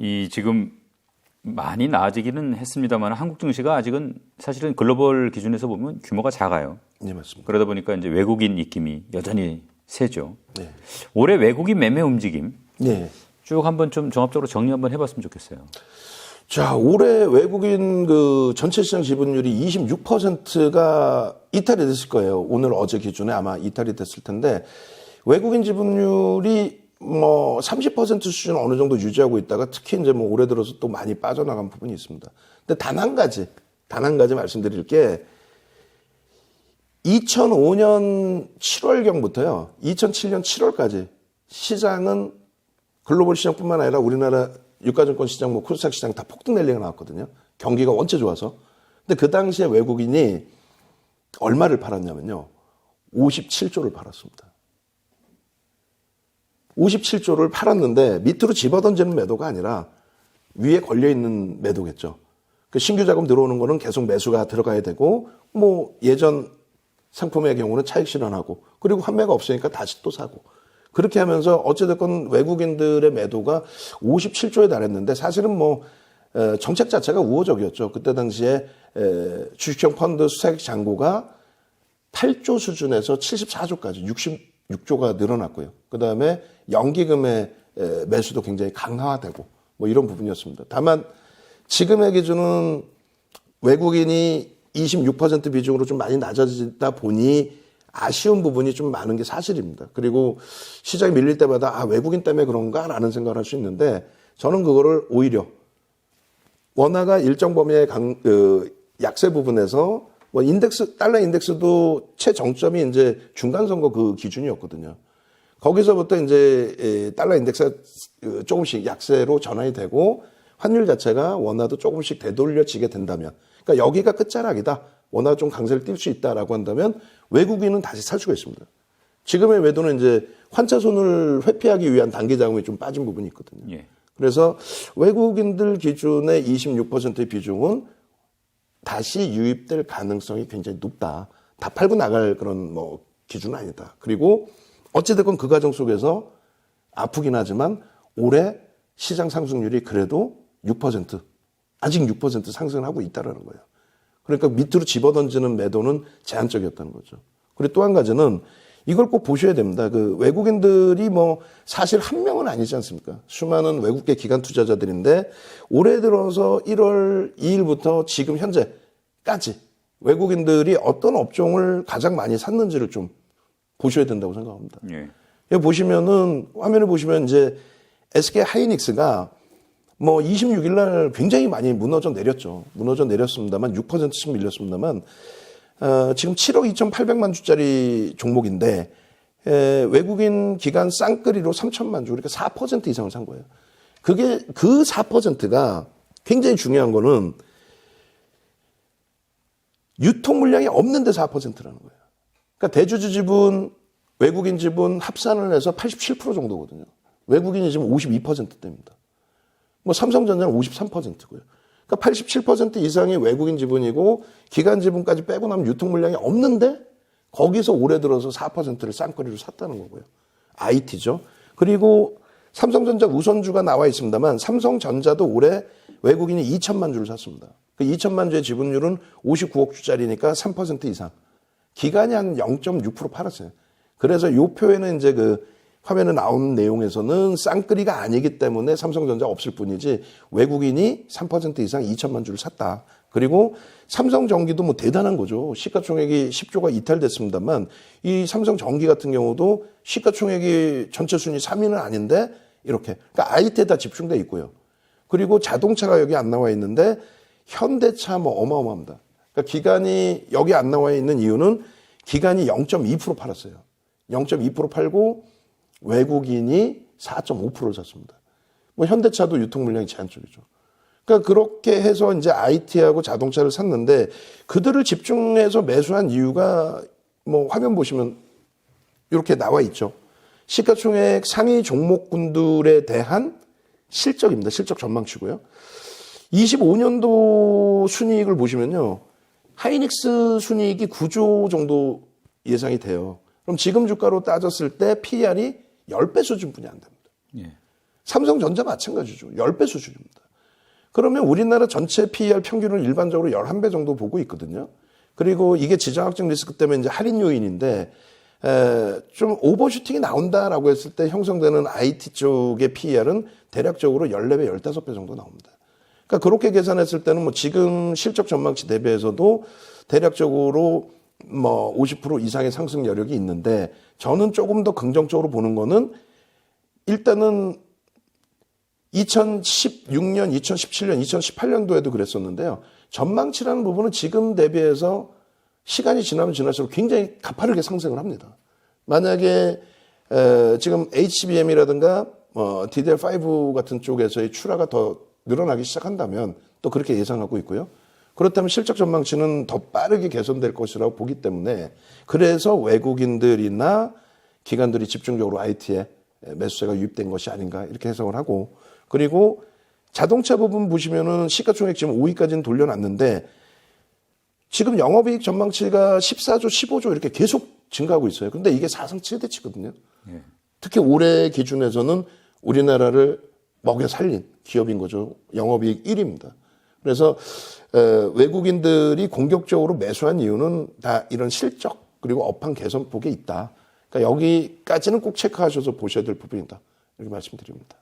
이 지금 많이 나아지기는 했습니다만 한국 증시가 아직은 사실은 글로벌 기준에서 보면 규모가 작아요. 네, 맞습니다. 그러다 보니까 이제 외국인 입김이 여전히 세죠. 네. 올해 외국인 매매 움직임 네. 쭉 한번 좀 종합적으로 정리 한번 해봤으면 좋겠어요. 자, 올해 외국인 그 전체 시장 지분율이 26%가 이탈이 됐을 거예요. 오늘 어제 기준에 아마 이탈이 됐을 텐데 외국인 지분율이 뭐 30% 수준 어느 정도 유지하고 있다가 특히 이제 뭐 올해 들어서 또 많이 빠져나간 부분이 있습니다. 근데 단 한 가지 말씀드릴 게 2005년 7월경부터요. 2007년 7월까지 시장은 글로벌 시장뿐만 아니라 우리나라 유가증권 시장, 뭐 코스닥 시장 다 폭등 랠리가 나왔거든요. 경기가 원체 좋아서. 근데 그 당시에 외국인이 얼마를 팔았냐면요. 57조를 팔았습니다. 57조를 팔았는데 밑으로 집어던지는 매도가 아니라 위에 걸려있는 매도겠죠. 그 신규 자금 들어오는 거는 계속 매수가 들어가야 되고 뭐 예전 상품의 경우는 차익 실현하고 그리고 환매가 없으니까 다시 또 사고 그렇게 하면서 어찌됐건 외국인들의 매도가 57조에 달했는데 사실은 뭐 정책 자체가 우호적이었죠. 그때 당시에 주식형 펀드 수색 잔고가 8조 수준에서 74조까지 66조가 늘어났고요. 그다음에 연기금의 매수도 굉장히 강화되고 뭐 이런 부분이었습니다. 다만 지금의 기준은 외국인이 26% 비중으로 좀 많이 낮아지다 보니 아쉬운 부분이 좀 많은 게 사실입니다. 그리고 시장이 밀릴 때마다 외국인 때문에 그런가라는 생각을 할 수 있는데 저는 그거를 오히려 원화가 일정 범위의 약세 부분에서 뭐 달러 인덱스도 최정점이 이제 중간 선거 그 기준이었거든요. 거기서부터 이제 달러 인덱스가 조금씩 약세로 전환이 되고 환율 자체가 원화도 조금씩 되돌려지게 된다면, 그러니까 여기가 끝자락이다. 원화가 좀 강세를 띌 수 있다라고 한다면 외국인은 다시 살 수가 있습니다. 지금의 외도는 이제 환차손을 회피하기 위한 단기 자금이 좀 빠진 부분이 있거든요. 예. 그래서 외국인들 기준의 26%의 비중은 다시 유입될 가능성이 굉장히 높다. 다 팔고 나갈 그런 뭐 기준은 아니다. 그리고 어찌됐건 그 과정 속에서 아프긴 하지만 올해 시장 상승률이 그래도 6%, 아직 6% 상승을 하고 있다는 거예요. 그러니까 밑으로 집어던지는 매도는 제한적이었다는 거죠. 그리고 또 한 가지는 이걸 꼭 보셔야 됩니다. 그 외국인들이 뭐 사실 한 명은 아니지 않습니까? 수많은 외국계 기관 투자자들인데 올해 들어서 1월 2일부터 지금 현재까지 외국인들이 어떤 업종을 가장 많이 샀는지를 좀 보셔야 된다고 생각합니다. 예. 여기 보시면은 화면을 보시면 이제 SK 하이닉스가 뭐 26일 날 굉장히 많이 무너져 내렸죠. 무너져 내렸습니다만 6%씩 밀렸습니다만 지금 7억 2,800만 주짜리 종목인데 외국인 기관 쌍끌이로 3천만 주, 그러니까 4% 이상을 산 거예요. 그게 그 4%가 굉장히 중요한 거는 유통 물량이 없는데 4%라는 거예요. 그러니까 대주주 지분, 외국인 지분 합산을 해서 87% 정도거든요. 외국인이 지금 52%대입니다. 뭐 삼성전자는 53%고요. 그러니까 87% 이상이 외국인 지분이고 기관 지분까지 빼고 나면 유통 물량이 없는데 거기서 올해 들어서 4%를 쌍끌이로 샀다는 거고요. IT죠. 그리고 삼성전자 우선주가 나와 있습니다만 삼성전자도 올해 외국인이 2천만 주를 샀습니다. 그 2천만 주의 지분율은 59억 주짜리니까 3% 이상. 기관이 한 0.6% 팔았어요. 그래서 이 표에는 이제 그 화면에 나오는 내용에서는 쌍끌이가 아니기 때문에 삼성전자 없을 뿐이지 외국인이 3% 이상 2천만 주를 샀다. 그리고 삼성전기도 뭐 대단한 거죠. 시가총액이 10조가 이탈됐습니다만 이 삼성전기 같은 경우도 시가총액이 전체 순위 3위는 아닌데 이렇게. 그러니까 IT에 다 집중돼 있고요. 그리고 자동차가 여기 안 나와 있는데 현대차 뭐 어마어마합니다. 그러니까 기관이 여기 안 나와 있는 이유는 기관이 0.2% 팔았어요. 0.2% 팔고 외국인이 4.5%를 샀습니다. 뭐 현대차도 유통 물량이 제한적이죠. 그러니까 그렇게 해서 이제 IT하고 자동차를 샀는데 그들을 집중해서 매수한 이유가 뭐 화면 보시면 이렇게 나와 있죠. 시가총액 상위 종목군들에 대한 실적입니다. 실적 전망치고요. 25년도 순이익을 보시면요. 하이닉스 순이익이 9조 정도 예상이 돼요. 그럼 지금 주가로 따졌을 때 PER이 10배 수준뿐이 안 됩니다. 예. 삼성전자 마찬가지죠. 10배 수준입니다. 그러면 우리나라 전체 PER 평균을 일반적으로 11배 정도 보고 있거든요. 그리고 이게 지정학적 리스크 때문에 이제 할인 요인인데, 좀 오버슈팅이 나온다라고 했을 때 형성되는 IT 쪽의 PER은 대략적으로 14배, 15배 정도 나옵니다. 그러니까 그렇게 계산했을 때는 뭐 지금 실적 전망치 대비해서도 대략적으로 뭐 50% 이상의 상승 여력이 있는데, 저는 조금 더 긍정적으로 보는 거는 일단은 2016년, 2017년, 2018년도에도 그랬었는데요. 전망치라는 부분은 지금 대비해서 시간이 지나면 지날수록 굉장히 가파르게 상승을 합니다. 만약에 지금 HBM이라든가 DDR5 같은 쪽에서의 출하가 더 늘어나기 시작한다면 또 그렇게 예상하고 있고요. 그렇다면 실적 전망치는 더 빠르게 개선될 것이라고 보기 때문에, 그래서 외국인들이나 기관들이 집중적으로 IT에 매수세가 유입된 것이 아닌가 이렇게 해석을 하고, 그리고 자동차 부분 보시면은 시가총액 지금 5위까지는 돌려놨는데 지금 영업이익 전망치가 14조, 15조 이렇게 계속 증가하고 있어요. 근데 이게 사상 최대치거든요. 특히 올해 기준에서는 우리나라를 먹여 살린 기업인 거죠. 영업이익 1위입니다. 그래서 외국인들이 공격적으로 매수한 이유는 다 이런 실적 그리고 업황 개선폭에 있다. 그러니까 여기까지는 꼭 체크하셔서 보셔야 될 부분이다. 이렇게 말씀드립니다.